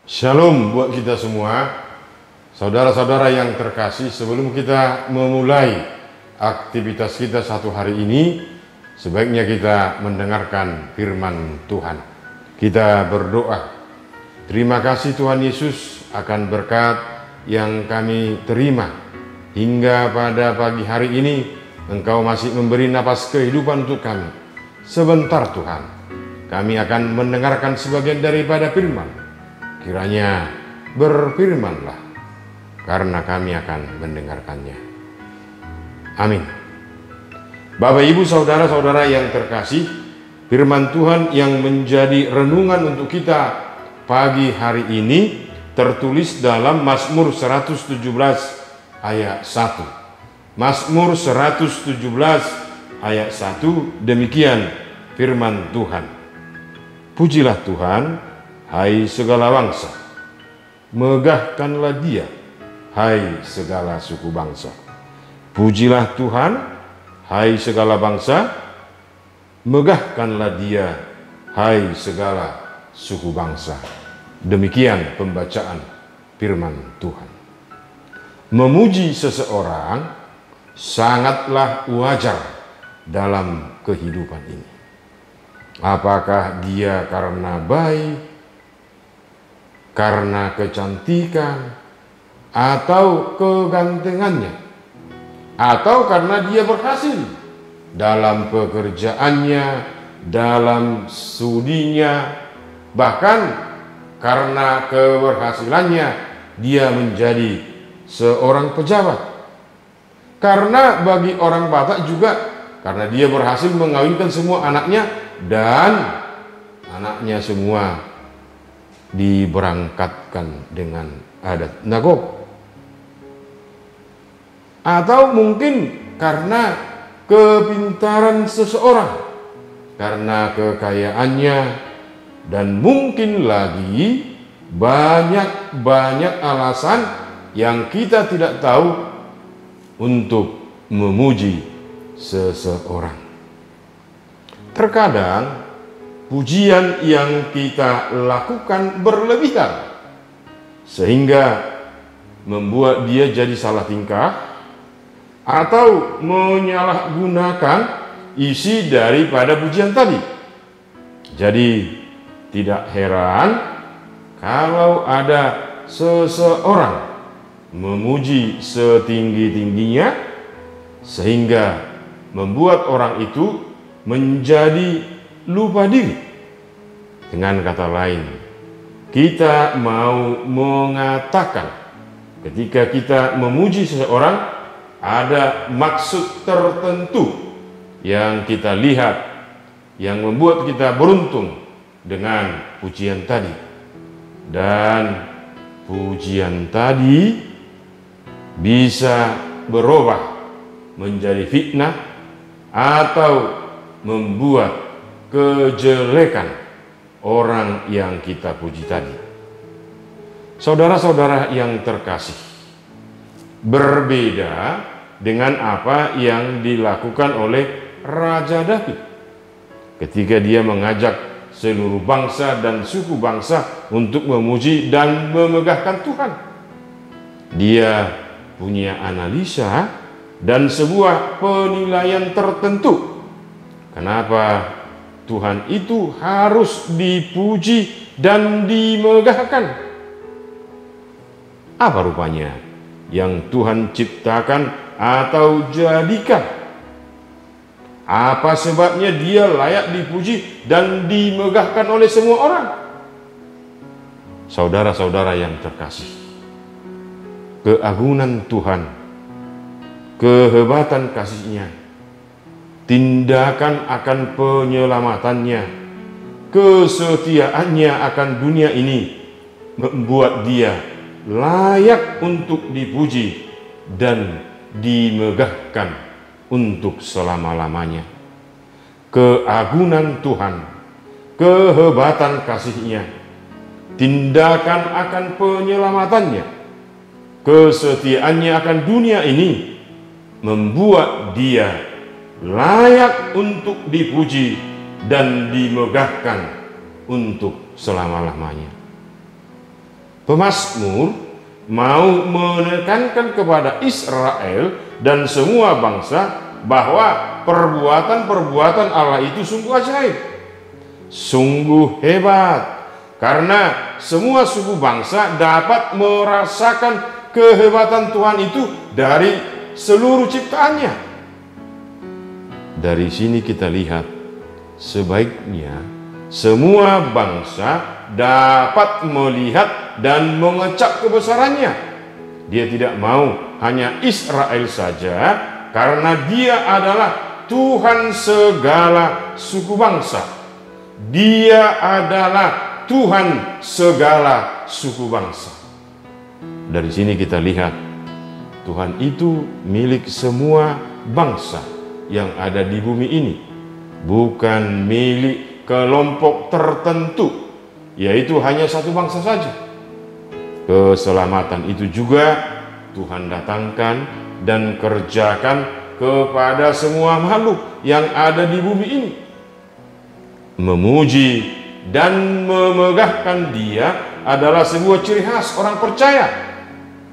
Shalom buat kita semua, saudara-saudara yang terkasih. Sebelum kita memulai aktivitas kita satu hari ini, sebaiknya kita mendengarkan firman Tuhan. Kita berdoa. Terima kasih Tuhan Yesus akan berkat yang kami terima. Hingga pada pagi hari ini, Engkau masih memberi napas kehidupan untuk kami. Sebentar Tuhan, kami akan mendengarkan sebagian daripada firman. Kiranya berfirmanlah, karena kami akan mendengarkannya. Amin. Bapak, Ibu, saudara-saudara yang terkasih, firman Tuhan yang menjadi renungan untuk kita pagi hari ini tertulis dalam Mazmur 117 ayat 1. Mazmur 117 ayat 1, demikian firman Tuhan. Pujilah Tuhan, hai segala bangsa, megahkanlah Dia, hai segala suku bangsa. Pujilah Tuhan, hai segala bangsa, megahkanlah Dia, hai segala suku bangsa. Demikian pembacaan firman Tuhan. Memuji seseorang sangatlah wajar dalam kehidupan ini. Apakah dia karena baik, karena kecantikan, atau kegantengannya, atau karena dia berhasil dalam pekerjaannya, dalam studinya, bahkan karena keberhasilannya dia menjadi seorang pejabat. Karena bagi orang Batak juga, karena dia berhasil mengawinkan semua anaknya dan anaknya semua diberangkatkan dengan adat Nagok. Atau mungkin karena kepintaran seseorang, karena kekayaannya, dan mungkin lagi banyak alasan yang kita tidak tahu untuk memuji seseorang. Terkadang pujian yang kita lakukan berlebihan sehingga membuat dia jadi salah tingkah atau menyalahgunakan isi daripada pujian tadi. Jadi tidak heran kalau ada seseorang memuji setinggi-tingginya sehingga membuat orang itu menjadi lupa diri. Dengan kata lain, kita mau mengatakan ketika kita memuji seseorang ada maksud tertentu yang kita lihat yang membuat kita beruntung dengan pujian tadi. Dan pujian tadi bisa berubah menjadi fitnah atau membuat kejelekan orang yang kita puji tadi. Saudara-saudara yang terkasih, berbeda dengan apa yang dilakukan oleh Raja Daud ketika dia mengajak seluruh bangsa dan suku bangsa untuk memuji dan memegahkan Tuhan. Dia punya analisa dan sebuah penilaian tertentu. Kenapa Tuhan itu harus dipuji dan dimegahkan? Apa rupanya yang Tuhan ciptakan atau jadikan? Apa sebabnya dia layak dipuji dan dimegahkan oleh semua orang? Saudara-saudara yang terkasih, keagungan Tuhan, kehebatan kasih-Nya, tindakan akan penyelamatannya, kesetiaannya akan dunia ini membuat dia layak untuk dipuji dan dimegahkan untuk selama-lamanya. Keagungan Tuhan, kehebatan kasih-Nya, tindakan akan penyelamatannya, kesetiaannya akan dunia ini membuat dia layak untuk dipuji dan dimegahkan untuk selama-lamanya. Pemazmur mau menekankan kepada Israel dan semua bangsa bahwa perbuatan-perbuatan Allah itu sungguh ajaib, sungguh hebat, karena semua suku bangsa dapat merasakan kehebatan Tuhan itu dari seluruh ciptaannya. Dari sini kita lihat, sebaiknya semua bangsa dapat melihat dan mengecap kebesarannya. Dia tidak mau hanya Israel saja, karena dia adalah Tuhan segala suku bangsa. Dia adalah Tuhan segala suku bangsa. Dari sini kita lihat, Tuhan itu milik semua bangsa yang ada di bumi ini, bukan milik kelompok tertentu, yaitu hanya satu bangsa saja. Keselamatan itu juga Tuhan datangkan dan kerjakan kepada semua makhluk yang ada di bumi ini. Memuji dan memegahkan Dia adalah sebuah ciri khas orang percaya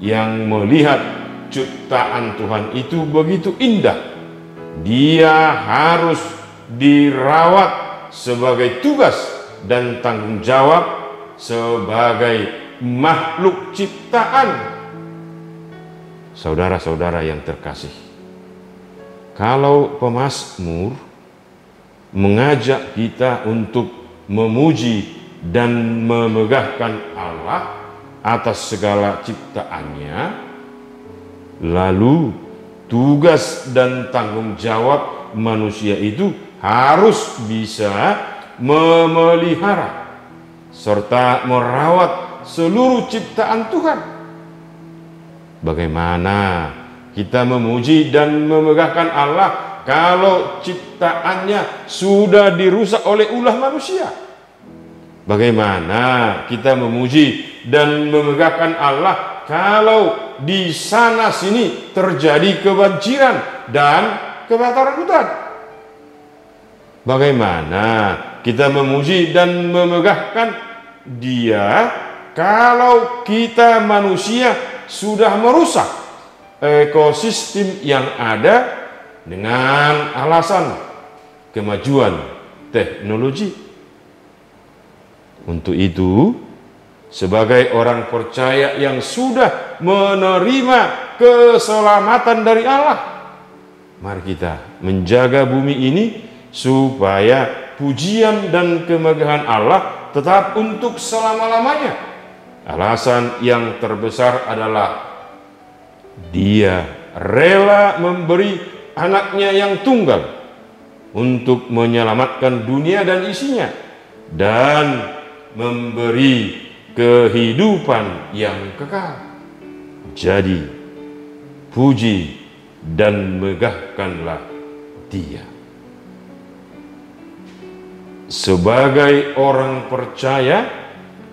yang melihat ciptaan Tuhan itu begitu indah. Dia harus dirawat sebagai tugas dan tanggung jawab sebagai makhluk ciptaan. Saudara-saudara yang terkasih, kalau pemazmur mengajak kita untuk memuji dan memegahkan Allah atas segala ciptaannya, lalu tugas dan tanggung jawab manusia itu harus bisa memelihara serta merawat seluruh ciptaan Tuhan. Bagaimana kita memuji dan memegahkan Allah kalau ciptaannya sudah dirusak oleh ulah manusia? Bagaimana kita memuji dan memegahkan Allah kalau di sana sini terjadi kebanjiran dan kebakaran hutan? Bagaimana kita memuji dan memegahkan Dia kalau kita manusia sudah merusak ekosistem yang ada dengan alasan kemajuan teknologi? Untuk itu, sebagai orang percaya yang sudah menerima keselamatan dari Allah, mari kita menjaga bumi ini supaya pujian dan kemegahan Allah tetap untuk selama-lamanya. Alasan yang terbesar adalah Dia rela memberi anaknya yang tunggal untuk menyelamatkan dunia dan isinya, dan memberi kehidupan yang kekal. Jadi, puji dan megahkanlah Dia. Sebagai orang percaya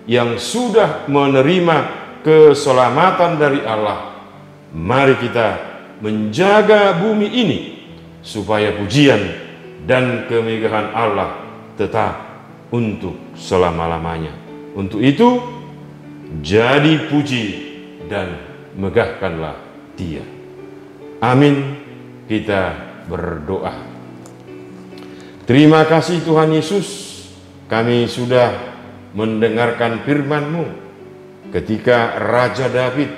yang sudah menerima keselamatan dari Allah, mari kita menjaga bumi ini supaya pujian dan kemegahan Allah tetap untuk selama-lamanya. Untuk itu, jadi puji dan megahkanlah Dia. Amin. Kita berdoa. Terima kasih Tuhan Yesus, kami sudah mendengarkan firman-Mu ketika Raja David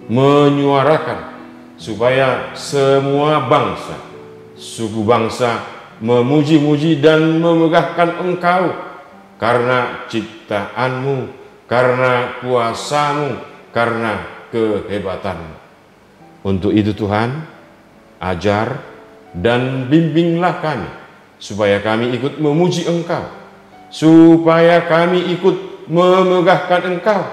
menyuarakan supaya semua bangsa, suku bangsa memuji-muji dan memegahkan Engkau karena ciptaan-Mu, karena kuasa-Mu, karena kehebatanmu. Untuk itu Tuhan, ajar dan bimbinglah kami, supaya kami ikut memuji Engkau, supaya kami ikut memegahkan Engkau,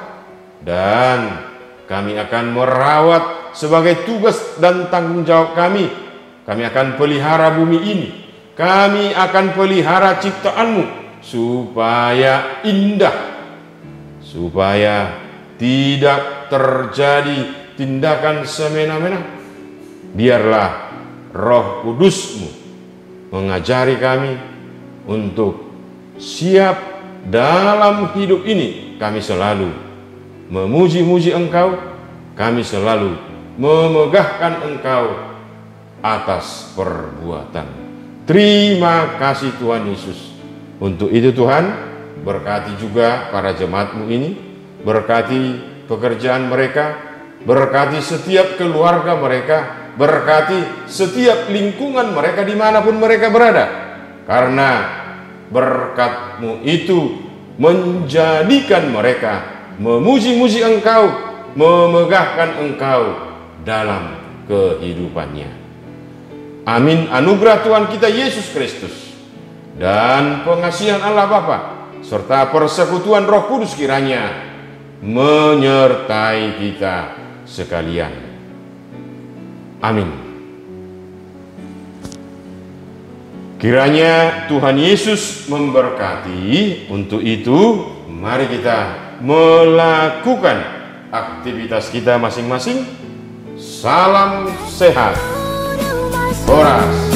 dan kami akan merawat sebagai tugas dan tanggung jawab kami. Kami akan pelihara bumi ini, kami akan pelihara ciptaan-Mu supaya indah, supaya tidak terjadi tindakan semena-mena. Biarlah Roh Kudus-Mu mengajari kami untuk siap dalam hidup ini. Kami selalu memuji-muji Engkau, kami selalu memegahkan Engkau atas perbuatan. Terima kasih Tuhan Yesus. Untuk itu Tuhan, berkati juga para jemaat-Mu ini, berkati pekerjaan mereka, berkati setiap keluarga mereka, berkati setiap lingkungan mereka dimanapun mereka berada. Karena berkat-Mu itu menjadikan mereka memuji-muji Engkau, memegahkan Engkau dalam kehidupannya. Amin. Anugerah Tuhan kita Yesus Kristus dan pengasihan Allah Bapa serta persekutuan Roh Kudus kiranya menyertai kita sekalian. Amin. Kiranya Tuhan Yesus memberkati. Untuk itu, mari kita melakukan aktivitas kita masing-masing. Salam sehat. Horas.